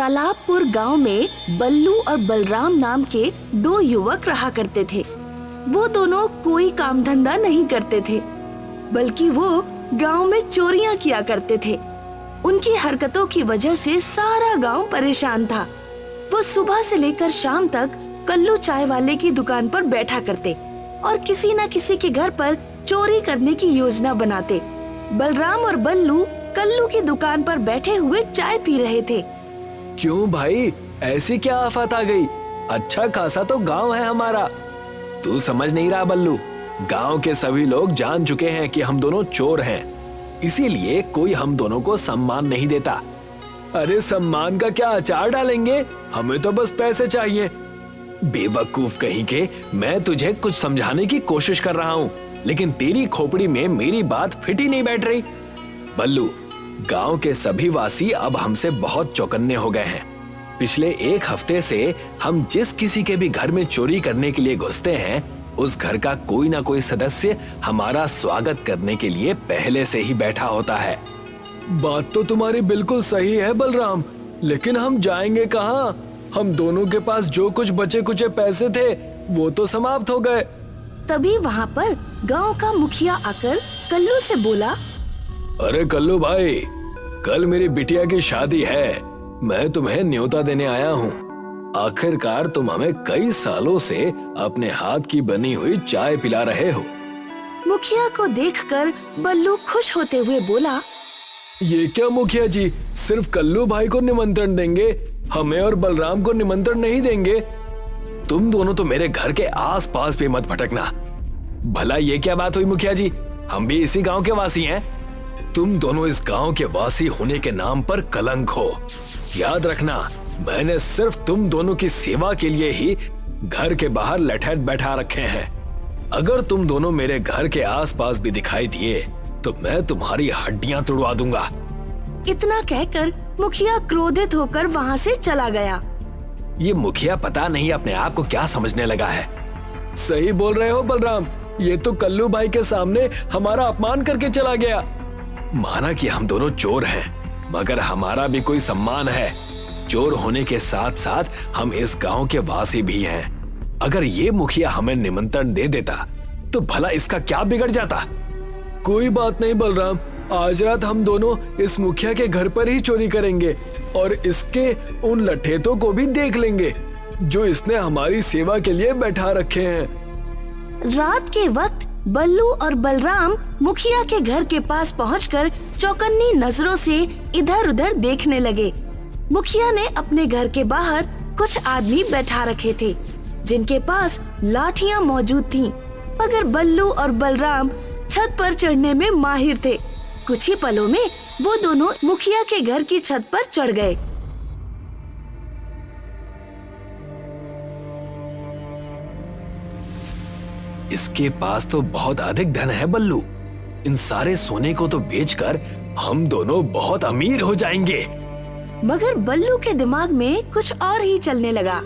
तालाबपुर गांव में बल्लू और बलराम नाम के दो युवक रहा करते थे। वो दोनों कोई काम धंधा नहीं करते थे, बल्कि वो गांव में चोरियां किया करते थे। उनकी हरकतों की वजह से सारा गांव परेशान था। वो सुबह से लेकर शाम तक कल्लू चाय वाले की दुकान पर बैठा करते और किसी न किसी के घर पर चोरी करने की योजना बनाते। बलराम और बल्लू कल्लू की दुकान पर बैठे हुए चाय पी रहे थे। क्यों भाई, ऐसी क्या आफत आ गई? अच्छा खासा तो गांव है हमारा। तू समझ नहीं रहा बल्लू, गांव के सभी लोग जान चुके हैं कि हम दोनों चोर हैं, इसीलिए कोई हम दोनों को सम्मान नहीं देता। अरे सम्मान का क्या अचार डालेंगे, हमें तो बस पैसे चाहिए। बेवकूफ कहीं के, मैं तुझे कुछ समझाने की कोशिश कर रहा हूँ, लेकिन तेरी खोपड़ी में मेरी बात फिट ही नहीं बैठ रही। बल्लू, गांव के सभी वासी अब हमसे बहुत चौकन्ने हो गए हैं। पिछले एक हफ्ते से हम जिस किसी के भी घर में चोरी करने के लिए घुसते हैं, उस घर का कोई ना कोई सदस्य हमारा स्वागत करने के लिए पहले से ही बैठा होता है। बात तो तुम्हारी बिल्कुल सही है बलराम, लेकिन हम जाएंगे कहाँ? हम दोनों के पास जो कुछ बचे कुचे पैसे थे वो तो समाप्त हो गए। तभी वहाँ पर गांव का मुखिया आकर कल्लू से बोला, अरे कल्लू भाई, कल मेरी बिटिया की शादी है, मैं तुम्हें न्योता देने आया हूँ। आखिरकार तुम हमें कई सालों से अपने हाथ की बनी हुई चाय पिला रहे हो। मुखिया को देखकर बल्लू खुश होते हुए बोला, ये क्या मुखिया जी, सिर्फ कल्लू भाई को निमंत्रण देंगे, हमें और बलराम को निमंत्रण नहीं देंगे? तुम दोनों तो मेरे घर के आसपास भी मत भटकना। भला ये क्या बात हुई मुखिया जी, हम भी इसी गांव के वासी हैं। तुम दोनों इस गांव के वासी होने के नाम पर कलंक हो। याद रखना, मैंने सिर्फ तुम दोनों की सेवा के लिए ही घर के बाहर लठैत बैठा रखे हैं। अगर तुम दोनों मेरे घर के आसपास भी दिखाई दिए तो मैं तुम्हारी हड्डियां तुड़वा दूंगा। इतना कहकर मुखिया क्रोधित होकर वहाँ से चला गया। ये मुखिया पता नहीं अपने आप को क्या समझने लगा है। सही बोल रहे हो बलराम, ये तो कल्लू भाई के सामने हमारा अपमान करके चला गया। माना कि हम दोनों चोर हैं, मगर हमारा भी कोई सम्मान है। चोर होने के साथ साथ हम इस गांव के वासी भी हैं। अगर ये मुखिया हमें निमंत्रण दे देता तो भला इसका क्या बिगड़ जाता? कोई बात नहीं बलराम, आज रात हम दोनों इस मुखिया के घर पर ही चोरी करेंगे और इसके उन लठेतों को भी देख लेंगे जो इसने हमारी सेवा के लिए बैठा रखे हैं। रात के वक्त बल्लू और बलराम मुखिया के घर के पास पहुंचकर चौकन्नी नजरों से इधर उधर देखने लगे। मुखिया ने अपने घर के बाहर कुछ आदमी बैठा रखे थे जिनके पास लाठियां मौजूद थीं, मगर बल्लू और बलराम छत पर चढ़ने में माहिर थे। कुछ ही पलों में वो दोनों मुखिया के घर की छत पर चढ़ गए। इसके पास तो बहुत अधिक धन है बल्लू, इन सारे सोने को तो बेचकर हम दोनों बहुत अमीर हो जाएंगे। मगर बल्लू के दिमाग में कुछ और ही चलने लगा।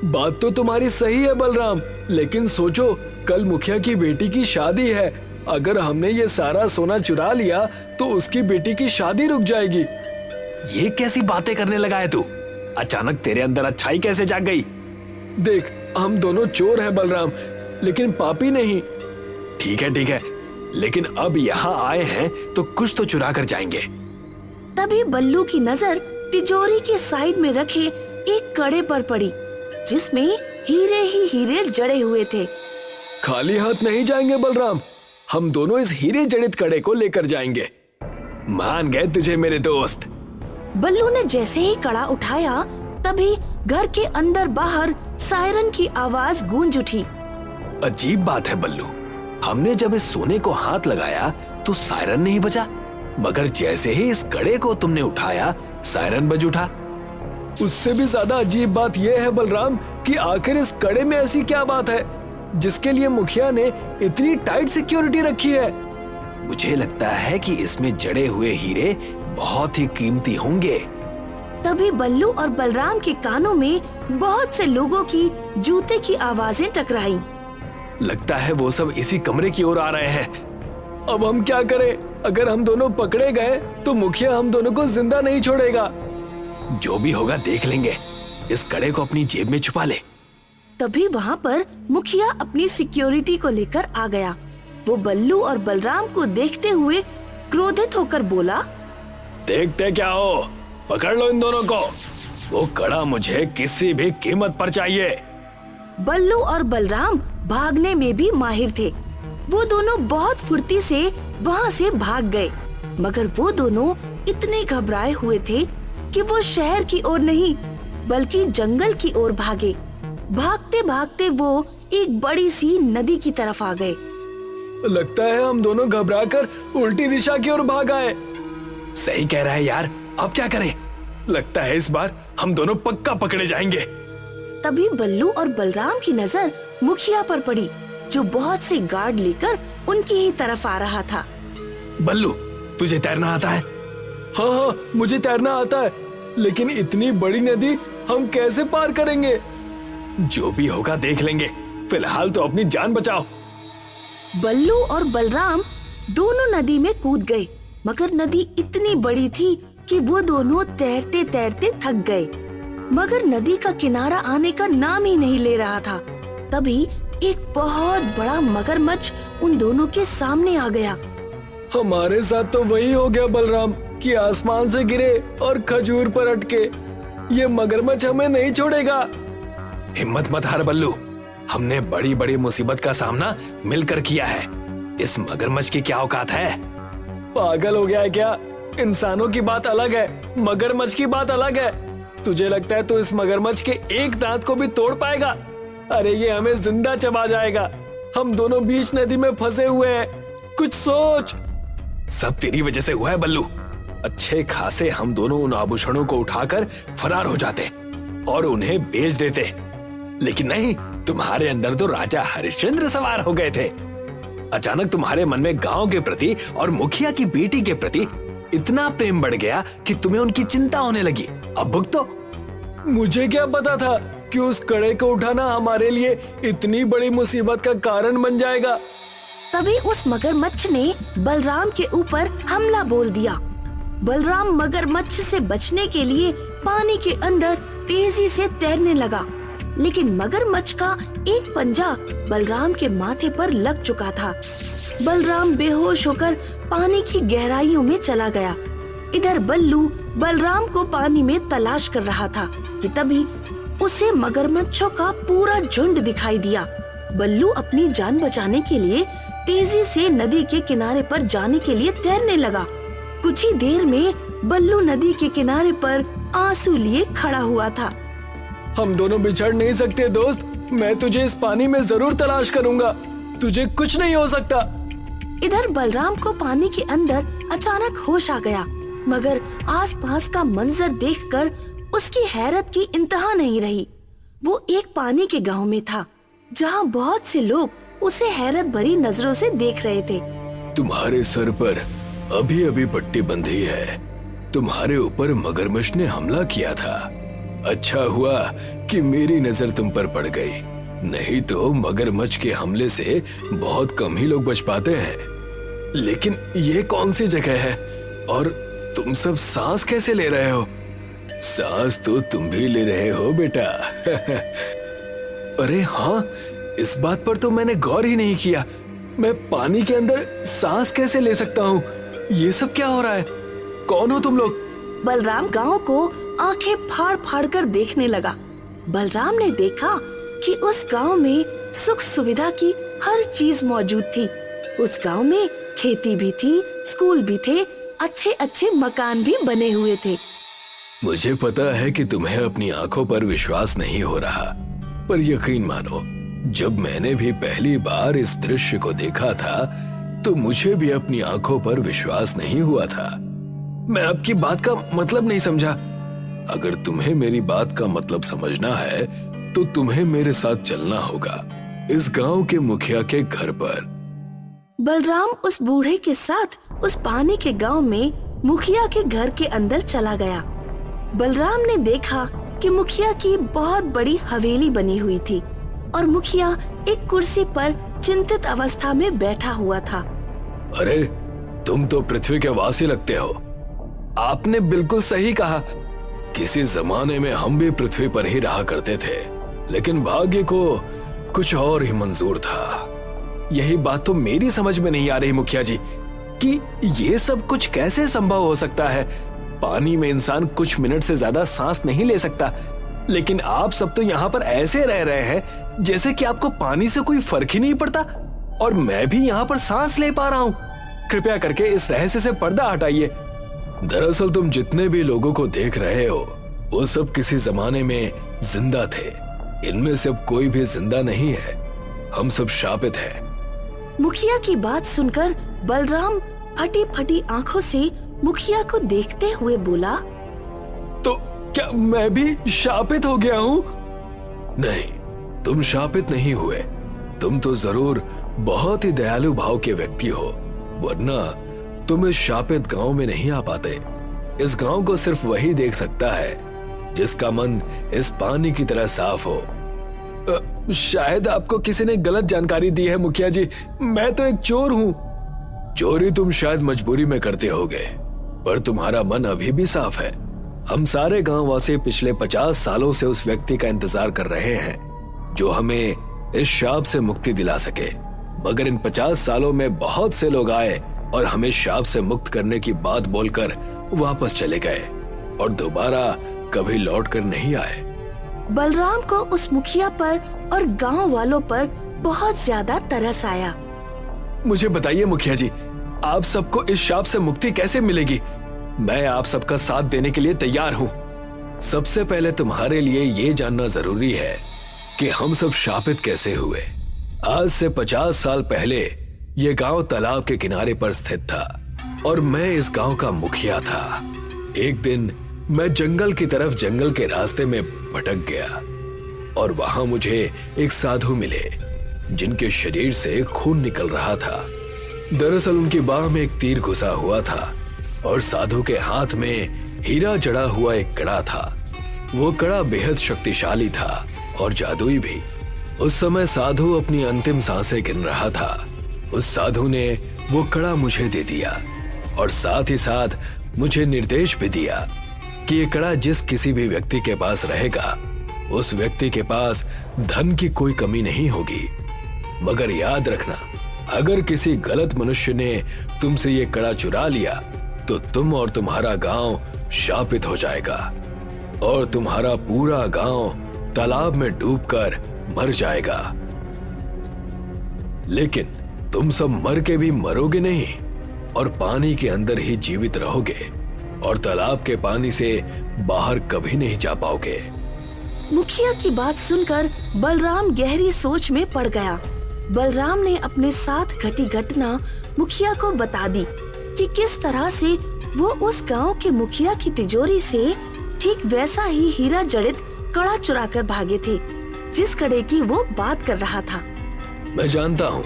बात तो तुम्हारी सही है बलराम, लेकिन सोचो, कल मुखिया की बेटी की शादी है। अगर हमने ये सारा सोना चुरा लिया तो उसकी बेटी की शादी रुक जाएगी। ये कैसी बातें करने लगा है तू? अचानक तेरे अंदर अच्छाई कैसे जाग गई? देख, हम दोनों चोर हैं बलराम, लेकिन पापी नहीं। ठीक है, लेकिन अब यहाँ आए हैं तो कुछ तो चुरा कर जाएंगे। तभी बल्लू की नजर तिजोरी के साइड में रखे एक कड़े पर पड़ी जिसमें हीरे ही हीरे जड़े हुए थे। खाली हाथ नहीं जाएंगे बलराम, हम दोनों इस हीरे जड़ित कड़े को लेकर जाएंगे। मान गए तुझे मेरे दोस्त। बल्लू ने जैसे ही कड़ा उठाया तभी घर के अंदर बाहर सायरन की आवाज गूंज उठी। अजीब बात है बल्लू, हमने जब इस सोने को हाथ लगाया तो सायरन नहीं बजा, मगर जैसे ही इस कड़े को तुमने उठाया सायरन बज उठा। उससे भी ज्यादा अजीब बात यह है बलराम कि आखिर इस कड़े में ऐसी क्या बात है जिसके लिए मुखिया ने इतनी टाइट सिक्योरिटी रखी है? मुझे लगता है कि इसमें जड़े हुए हीरे बहुत ही कीमती होंगे। तभी बल्लू और बलराम के कानों में बहुत से लोगों की जूते की आवाजें टकराई। लगता है वो सब इसी कमरे की ओर आ रहे हैं। अब हम क्या करें? अगर हम दोनों पकड़े गए तो मुखिया हम दोनों को जिंदा नहीं छोड़ेगा। जो भी होगा देख लेंगे। इस कड़े को अपनी जेब में छुपा ले। तभी वहाँ पर मुखिया अपनी सिक्योरिटी को लेकर आ गया। वो बल्लू और बलराम को देखते हुए क्रोधित होकर बोला, देखते क्या हो, पकड़ लो इन दोनों को। वो कड़ा मुझे किसी भी कीमत पर चाहिए। बल्लू और बलराम भागने में भी माहिर थे। वो दोनों बहुत फुर्ती से वहाँ से भाग गए, मगर वो दोनों इतने घबराए हुए थे कि वो शहर की ओर नहीं बल्कि जंगल की ओर भागे। भागते भागते वो एक बड़ी सी नदी की तरफ आ गए। लगता है हम दोनों घबराकर उल्टी दिशा की ओर भाग आए। सही कह रहा है यार, अब क्या करें? लगता है इस बार हम दोनों पक्का पकड़े जाएंगे। तभी बल्लू और बलराम की नजर मुखिया पर पड़ी, जो बहुत से गार्ड लेकर उनकी ही तरफ आ रहा था। बल्लू, तुझे तैरना आता है? हाँ हाँ, मुझे तैरना आता है, लेकिन इतनी बड़ी नदी हम कैसे पार करेंगे? जो भी होगा देख लेंगे, फिलहाल तो अपनी जान बचाओ। बल्लू और बलराम दोनों नदी में कूद गए, मगर नदी इतनी बड़ी थी कि वो दोनों तैरते तैरते थक गए, मगर नदी का किनारा आने का नाम ही नहीं ले रहा था। तभी एक बहुत बड़ा मगरमच्छ उन दोनों के सामने आ गया। हमारे साथ तो वही हो गया बलराम कि आसमान से गिरे और खजूर पर अटके। ये मगरमच्छ हमें नहीं छोड़ेगा। हिम्मत मत हार बल्लू, हमने बड़ी बड़ी मुसीबत का सामना मिलकर किया है। इस मगरमच्छ की क्या औकात है? पागल हो गया है क्या? इंसानों की बात अलग है, मगरमच्छ की बात अलग है। तुझे लगता है तो इस मगरमच्छ के एक दांत को भी तोड़ पाएगा? अरे ये हमें जिंदा चबा जाएगा। हम दोनों बीच नदी में फंसे हुए हैं, कुछ सोच। सब तेरी वजह से हुआ है बल्लू। अच्छे खासे हम दोनों उन आभूषणों को उठाकर फरार हो जाते और उन्हें बेच देते, लेकिन नहीं, तुम्हारे अंदर तो राजा हरिश्चंद्र सवार हो गए थे। अचानक तुम्हारे मन में गांव के प्रति और मुखिया की बेटी के प्रति इतना प्रेम बढ़ गया कि तुम्हें उनकी चिंता होने लगी। अब भुगतो। मुझे क्या पता था कि उस कड़े को उठाना हमारे लिए इतनी बड़ी मुसीबत का कारण बन जाएगा। तभी उस मगरमच्छ ने बलराम के ऊपर हमला बोल दिया। बलराम मगरमच्छ से बचने के लिए पानी के अंदर तेजी से तैरने लगा, लेकिन मगरमच्छ का एक पंजा बलराम के माथे पर लग चुका था। बलराम बेहोश होकर पानी की गहराइयों में चला गया। इधर बल्लू बलराम को पानी में तलाश कर रहा था कि तभी उसे मगरमच्छों का पूरा झुंड दिखाई दिया। बल्लू अपनी जान बचाने के लिए तेजी से नदी के किनारे पर जाने के लिए तैरने लगा। कुछ ही देर में बल्लू नदी के किनारे पर आंसू लिए खड़ा हुआ था। हम दोनों बिछड़ नहीं सकते दोस्त, मैं तुझे इस पानी में जरूर तलाश करूंगा, तुझे कुछ नहीं हो सकता। इधर बलराम को पानी के अंदर अचानक होश आ गया, मगर आसपास का मंजर देखकर उसकी हैरत की इंतहा नहीं रही। वो एक पानी के गांव में था, जहां बहुत से लोग उसे हैरत भरी नजरों से देख रहे थे। तुम्हारे सर पर अभी अभी पट्टी बंधी है। तुम्हारे ऊपर मगरमच्छ ने हमला किया था। अच्छा हुआ कि मेरी नजर तुम पर पड़ गई, नहीं तो मगरमच्छ के हमले से बहुत कम ही लोग बच पाते हैं। लेकिन ये कौन सी जगह है और तुम सब सांस कैसे ले रहे हो? सांस तो तुम भी ले रहे हो बेटा। अरे हाँ, इस बात पर तो मैंने गौर ही नहीं किया। मैं पानी के अंदर सांस कैसे ले सकता हूँ? ये सब क्या हो रहा है? कौन हो तुम लोग? बलराम गांव को आंखें फाड़ फाड़ कर देखने लगा। बलराम ने देखा कि उस गांव में सुख सुविधा की हर चीज मौजूद थी। उस गांव में खेती भी थी, स्कूल भी थे, अच्छे अच्छे मकान भी बने हुए थे। मुझे पता है कि तुम्हें अपनी आंखों पर विश्वास नहीं हो रहा, पर यकीन मानो, जब मैंने भी पहली बार इस दृश्य को देखा था तो मुझे भी अपनी आंखों पर विश्वास नहीं हुआ था। मैं आपकी बात का मतलब नहीं समझा। अगर तुम्हें मेरी बात का मतलब समझना है तो तुम्हें मेरे साथ चलना होगा इस गांव के मुखिया के घर पर। बलराम उस बूढ़े के साथ उस पानी के गांव में मुखिया के घर के अंदर चला गया। बलराम ने देखा कि मुखिया की बहुत बड़ी हवेली बनी हुई थी और मुखिया एक कुर्सी पर चिंतित अवस्था में बैठा हुआ था। अरे, तुम तो पृथ्वी के वासी लगते हो। आपने बिल्कुल सही कहा। किसी जमाने में हम भी पृथ्वी पर ही रहा करते थे, लेकिन भाग्य को कुछ और ही मंजूर था। यही बात तो मेरी समझ में नहीं आ रही मुखिया जी कि ये सब कुछ कैसे संभव हो सकता है। पानी में इंसान कुछ मिनट से ज्यादा सांस नहीं ले सकता, लेकिन आप सब तो यहाँ पर ऐसे रह रहे हैं जैसे कि आपको पानी से कोई फर्क ही नहीं पड़ता, और मैं भी यहाँ पर सांस ले पा रहा हूँ। कृपया करके इस रहस्य से पर्दा हटाइए। दरअसल तुम जितने भी लोगों को देख रहे हो वो सब किसी जमाने में जिंदा थे। इनमें से अब कोई भी जिंदा नहीं है, हम सब शापित हैं। मुखिया की बात सुनकर बलराम फटी फटी आंखों से मुखिया को देखते हुए बोला, तो क्या मैं भी शापित हो गया हूँ? नहीं, तुम शापित नहीं हुए। तुम तो जरूर बहुत ही दयालु भाव के व्यक्ति हो, वरना तुम इस शापित गांव में नहीं आ पाते। इस गांव को सिर्फ वही देख सकता है जिसका मन इस पानी की तरह साफ हो। शायद आपको किसी ने गलत जानकारी दी है मुखिया जी, मैं तो एक चोर हूँ। चोरी तुम शायद मजबूरी में करते होगे, पर तुम्हारा मन अभी भी साफ है। हम सारे गांव वासी पिछले 50 सालों से उस व्यक्ति का इंतजार कर रहे हैं जो हमें इस शाप से मुक्ति दिला सके, मगर इन 50 सालों में बहुत से लोग आए और हमें शाप से मुक्त करने की बात बोलकर वापस चले गए और दोबारा कभी लौट कर नहीं आए। बलराम को उस मुखिया पर और गांव वालों पर बहुत ज्यादा तरस आया। मुझे बताइए मुखिया जी, आप सबको इस शाप से मुक्ति कैसे मिलेगी? मैं आप सबका साथ देने के लिए तैयार हूँ। सबसे पहले तुम्हारे लिए ये जानना जरूरी है कि हम सब शापित कैसे हुए। आज से 50 साल पहले ये गांव तालाब के किनारे पर स्थित था और मैं इस गांव का मुखिया था। एक दिन मैं जंगल की तरफ जंगल के रास्ते में भटक गया और वहां मुझे एक साधु मिले जिनके शरीर से खून निकल रहा था। दरअसल उनकी बाह में एक तीर घुसा हुआ था और साधु के हाथ में हीरा जड़ा हुआ एक कड़ा था। वो कड़ा बेहद शक्तिशाली था और जादुई भी। उस समय साधु अपनी अंतिम सांसें गिन रहा था। उस साधु ने वो कड़ा मुझे दे दिया और साथ ही साथ मुझे निर्देश भी दिया कि ये कड़ा जिस किसी भी व्यक्ति के पास रहेगा उस व्यक्ति के पास धन की कोई कमी नहीं होगी। मगर याद रखना, अगर किसी गलत मनुष्य ने तुमसे ये कड़ा चुरा लिया तो तुम और तुम्हारा गांव शापित हो जाएगा और तुम्हारा पूरा गांव तालाब में डूबकर मर जाएगा। लेकिन तुम सब मर के भी मरोगे नहीं और पानी के अंदर ही जीवित रहोगे और तालाब के पानी से बाहर कभी नहीं जा पाओगे। मुखिया की बात सुनकर बलराम गहरी सोच में पड़ गया। बलराम ने अपने साथ घटी घटना मुखिया को बता दी कि किस तरह से वो उस गांव के मुखिया की तिजोरी से ठीक वैसा ही हीरा जड़ित कड़ा चुरा कर भागे थे जिस कड़े की वो बात कर रहा था। मैं जानता हूँ,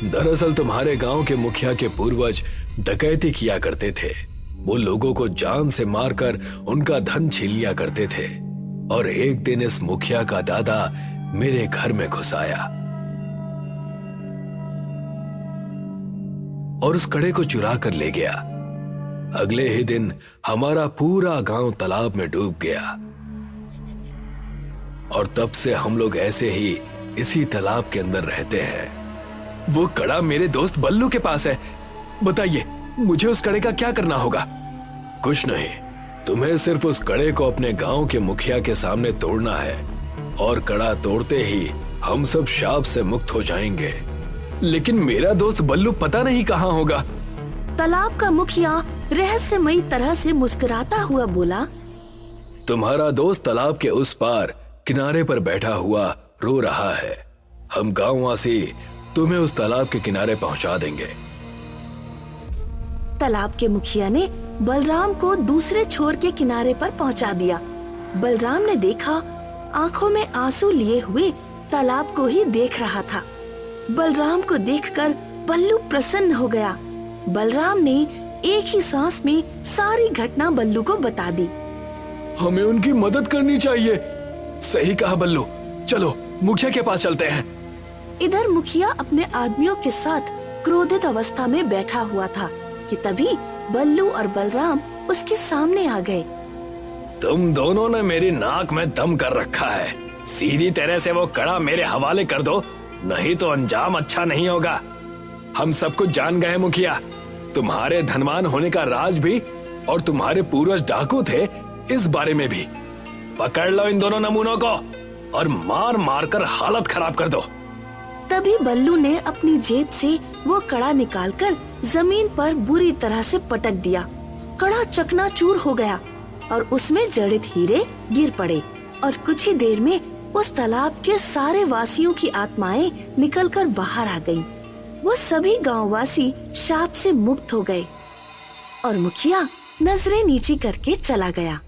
दरअसल तुम्हारे गांव के मुखिया के पूर्वज डकैती किया करते थे। वो लोगों को जान से मारकर उनका धन छीन लिया करते थे और एक दिन इस मुखिया का दादा मेरे घर में घुस आया और उस कड़े को चुरा कर ले गया। अगले ही दिन हमारा पूरा गांव तालाब में डूब गया और तब से हम लोग ऐसे ही इसी तालाब के अंदर रहते हैं। वो कड़ा मेरे दोस्त बल्लू के पास है। बताइए, मुझे उस कड़े का क्या करना होगा? कुछ नहीं, तुम्हें सिर्फ उस कड़े को अपने गांव के मुखिया के सामने तोड़ना है और कड़ा तोड़ते ही हम सब शाप से मुक्त हो जाएंगे। लेकिन मेरा दोस्त बल्लू पता नहीं कहाँ होगा। तालाब का मुखिया रहस्यमयी तरह से मुस्कुराता हुआ बोला, तुम्हारा दोस्त तालाब के उस पार किनारे पर बैठा हुआ रो रहा है। हम गांववासी तुम्हें उस तालाब के किनारे पहुंचा देंगे। तालाब के मुखिया ने बलराम को दूसरे छोर के किनारे पर पहुंचा दिया। बलराम ने देखा, आंखों में आंसू लिए हुए तालाब को ही देख रहा था। बलराम को देखकर बल्लू प्रसन्न हो गया। बलराम ने एक ही सांस में सारी घटना बल्लू को बता दी। हमें उनकी मदद करनी चाहिए। सही कहा बल्लू, चलो मुखिया के पास चलते हैं। इधर मुखिया अपने आदमियों के साथ क्रोधित अवस्था में बैठा हुआ था कि तभी बल्लू और बलराम उसके सामने आ गए। तुम दोनों ने मेरी नाक में दम कर रखा है। सीधी तरह से वो कड़ा मेरे हवाले कर दो, नहीं तो अंजाम अच्छा नहीं होगा। हम सब कुछ जान गए मुखिया, तुम्हारे धनवान होने का राज भी और तुम्हारे पूर्वज डाकू थे इस बारे में भी। पकड़ लो इन दोनों नमूनों को और मार मार कर हालत खराब कर दो। तभी बल्लू ने अपनी जेब से वो कड़ा निकालकर जमीन पर बुरी तरह से पटक दिया। कड़ा चकनाचूर हो गया और उसमें जड़ित हीरे गिर पड़े और कुछ ही देर में उस तालाब के सारे वासियों की आत्माएं निकलकर बाहर आ गईं। वो सभी गांववासी शाप से मुक्त हो गए और मुखिया नजरें नीची करके चला गया।